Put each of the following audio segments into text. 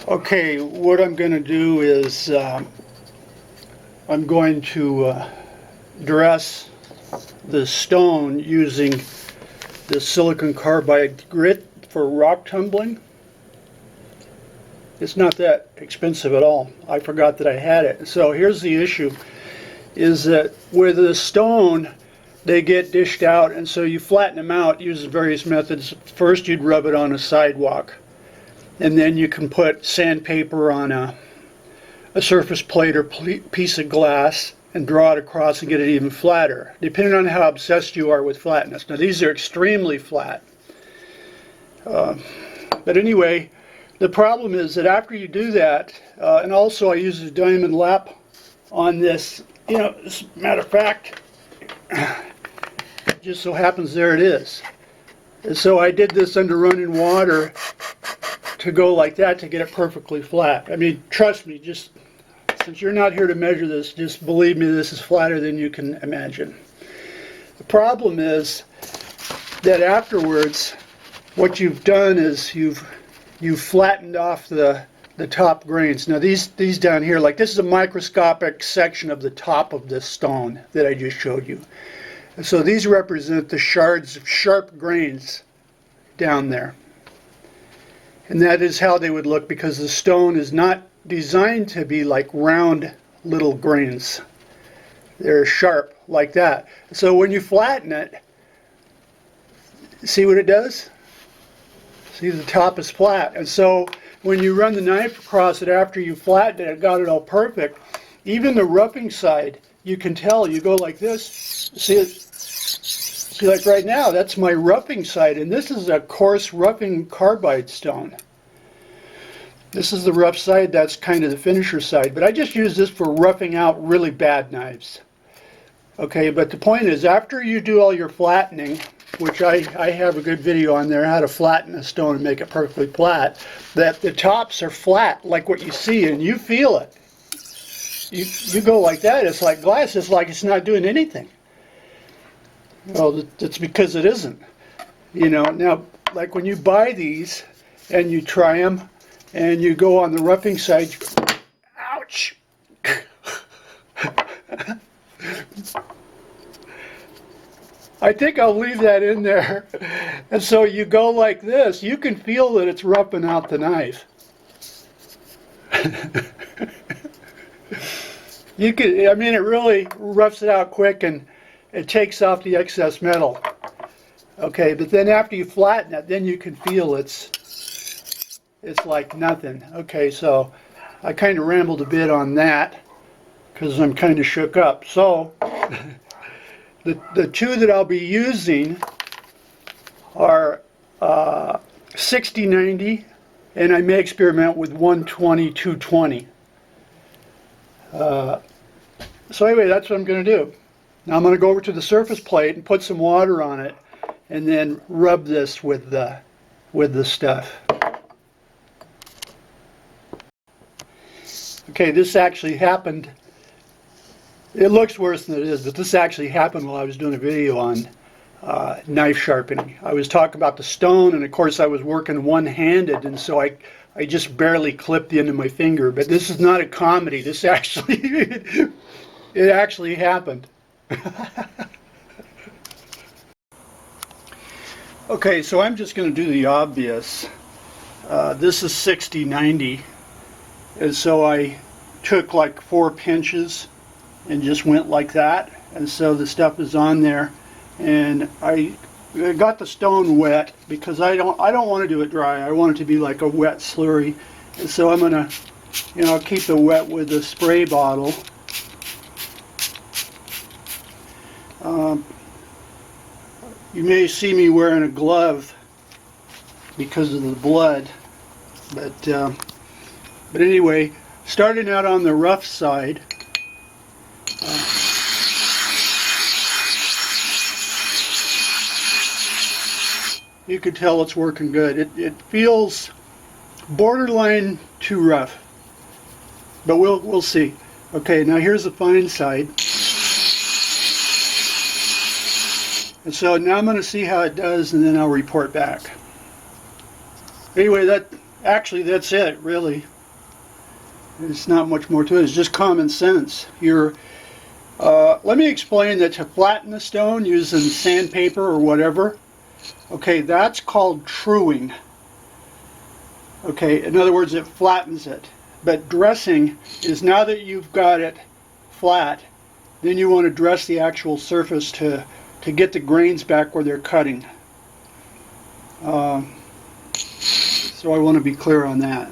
Okay, what I'm going to do is I'm going to dress the stone using the silicon carbide grit for rock tumbling. It's not that expensive at all. I forgot that I had it. So here's the issue, is that with the stone, they get dished out, and so you flatten them out using various methods. First, you'd rub it on a sidewalk, and then you can put sandpaper on a surface plate or piece of glass and draw it across and get it even flatter, depending on how obsessed you are with flatness. Now, these are extremely flat. But anyway, the problem is that after you do that, and also I use a diamond lap on this, as a matter of fact, it just so happens there it is. And so I did this under running water to go like that to get it perfectly flat. I mean, trust me, just since you're not here to measure this, just believe me, this is flatter than you can imagine. The problem is that afterwards, what you've done is you've flattened off the top grains. Now these down here, like this is a microscopic section of the top of this stone that I just showed you. And so these represent the shards of sharp grains down there. And that is how they would look, because the stone is not designed to be like round little grains. They're sharp like that. So when you flatten it, see what it does? See, the top is flat. And so when you run the knife across it after you flattened it, got it all perfect, even the roughing side, you can tell. You go like this, see it? See, like right now, that's my roughing side, and this is a coarse roughing carbide stone. This is the rough side, that's kind of the finisher side, but I just use this for roughing out really bad knives. Okay, but the point is, after you do all your flattening, which I have a good video on there, how to flatten a stone and make it perfectly flat, that the tops are flat like what you see, and you feel it. You go like that, it's like glass, it's like it's not doing anything. Well, it's because it isn't. Now, like when you buy these and you try them and you go on the roughing side, you go, ouch! I think I'll leave that in there. And so you go like this, you can feel that it's roughing out the knife. I mean, it really roughs it out quick, and it takes off the excess metal. Okay, but then after you flatten it, then you can feel it's like nothing. Okay, so I kind of rambled a bit on that because I'm kind of shook up. So the two that I'll be using are 60-90, and I may experiment with 120-220. So anyway, that's what I'm going to do. Now I'm going to go over to the surface plate and put some water on it, and then rub this with the stuff. Okay, this actually happened. It looks worse than it is, but this actually happened while I was doing a video on knife sharpening. I was talking about the stone, and of course I was working one-handed, and so I just barely clipped the end of my finger. But this is not a comedy. This actually, it actually happened. Okay, so I'm just going to do the obvious. This is 60-90, and so I took like 4 pinches and just went like that, and so the stuff is on there, and I got the stone wet because I don't want to do it dry. I want it to be like a wet slurry, and so I'm gonna keep it wet with a spray bottle. You may see me wearing a glove because of the blood, but anyway, starting out on the rough side, you can tell it's working good. It feels borderline too rough, but we'll see. Okay, now here's the fine side. And so now I'm going to see how it does, and then I'll report back. Anyway, that's it, really. It's not much more to it. It's just common sense. Let me explain that to flatten the stone using sandpaper or whatever, okay, that's called truing. Okay, in other words, it flattens it. But dressing is now that you've got it flat, then you want to dress the actual surface to get the grains back where they're cutting. So I want to be clear on that.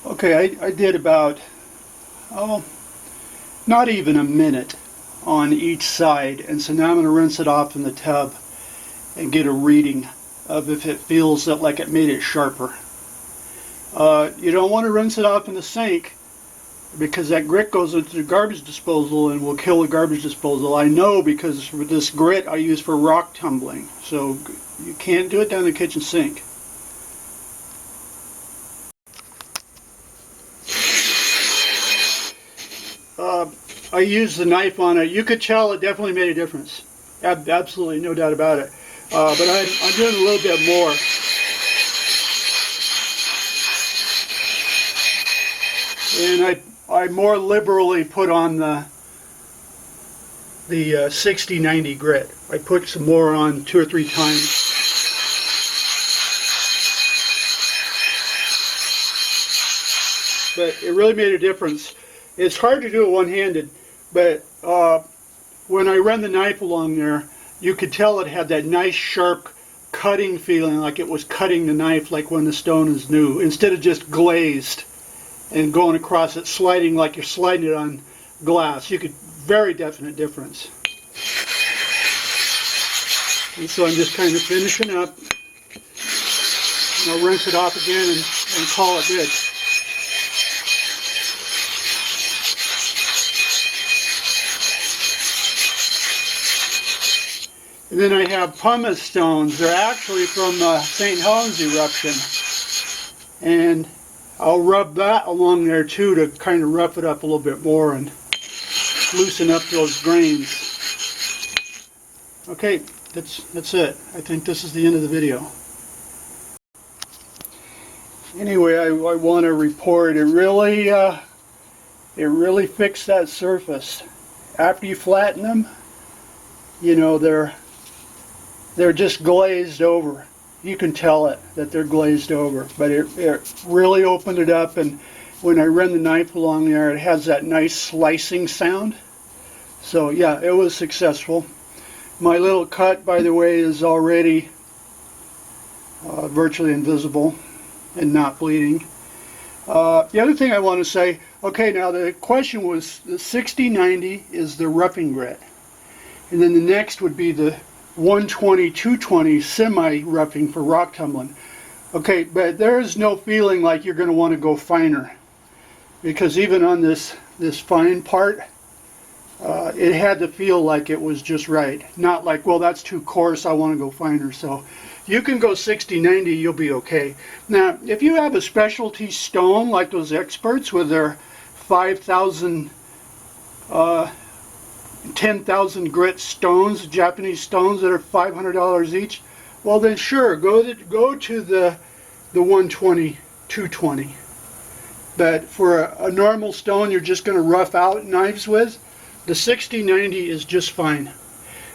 Okay, I did about, not even a minute on each side, and so now I'm going to rinse it off in the tub and get a reading of if it feels like it made it sharper. You don't want to rinse it off in the sink because that grit goes into the garbage disposal and will kill the garbage disposal. I know because with this grit I use for rock tumbling, so you can't do it down the kitchen sink. I used the knife on it. You could tell it definitely made a difference. Absolutely, no doubt about it. But I'm doing a little bit more. And I more liberally put on the 60-90 grit. I put some more on 2 or 3 times. But it really made a difference. It's hard to do it one-handed, but when I ran the knife along there, you could tell it had that nice sharp cutting feeling, like it was cutting the knife like when the stone is new, instead of just glazed and going across it, sliding like you're sliding it on glass. You could, very definite difference. And so I'm just kind of finishing up. And I'll rinse it off again and call it good. And then I have pumice stones. They're actually from St. Helens eruption. And I'll rub that along there too to kind of rough it up a little bit more and loosen up those grains. Okay, that's it. I think this is the end of the video. Anyway, I want to report it really fixed that surface. After you flatten them, you know, they're just glazed over. You can tell it that they're glazed over, but it really opened it up, and when I ran the knife along there, it has that nice slicing sound. So yeah, it was successful. My little cut, by the way, is already virtually invisible and not bleeding. The other thing I want to say, okay, now the question was the 60-90 is the roughing grit, and then the next would be the 120-220 semi-roughing for rock tumbling. Okay, but there is no feeling like you're going to want to go finer, because even on this fine part, it had to feel like it was just right. Not like, well, that's too coarse, I want to go finer. So you can go 60-90, you'll be okay. Now, if you have a specialty stone like those experts with their 5,000 10,000 grit stones, Japanese stones that are $500 each, well then sure, go to the 120-220. But for a normal stone you're just going to rough out knives with, the 60-90 is just fine.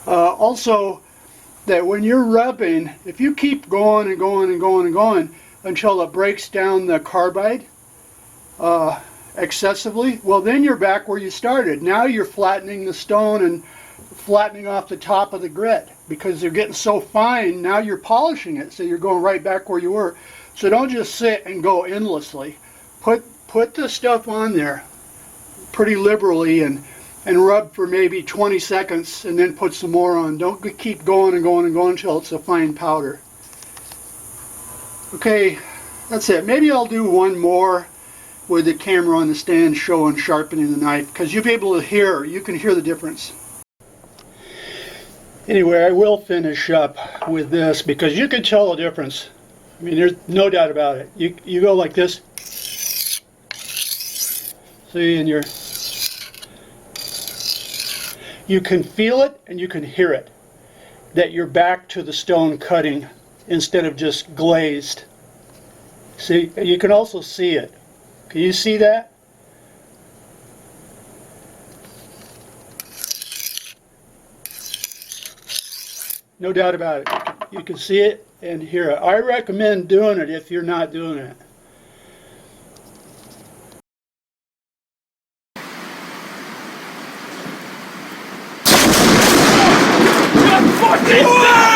Also, that when you're rubbing, if you keep going and going and going and going until it breaks down the carbide excessively, well then you're back where you started. Now you're flattening the stone and flattening off the top of the grit because they're getting so fine. Now you're polishing it, so you're going right back where you were. So don't just sit and go endlessly. Put the stuff on there pretty liberally and rub for maybe 20 seconds and then put some more on. Don't keep going and going and going until it's a fine powder. Okay, that's it. Maybe I'll do one more with the camera on the stand showing sharpening the knife, because you'll be able to hear, you can hear the difference. Anyway, I will finish up with this because you can tell the difference. I mean, there's no doubt about it. You go like this, see, and you can feel it and you can hear it, that you're back to the stone cutting instead of just glazed. See, you can also see it. Can you see that? No doubt about it. You can see it and hear it. I recommend doing it if you're not doing it. What is that?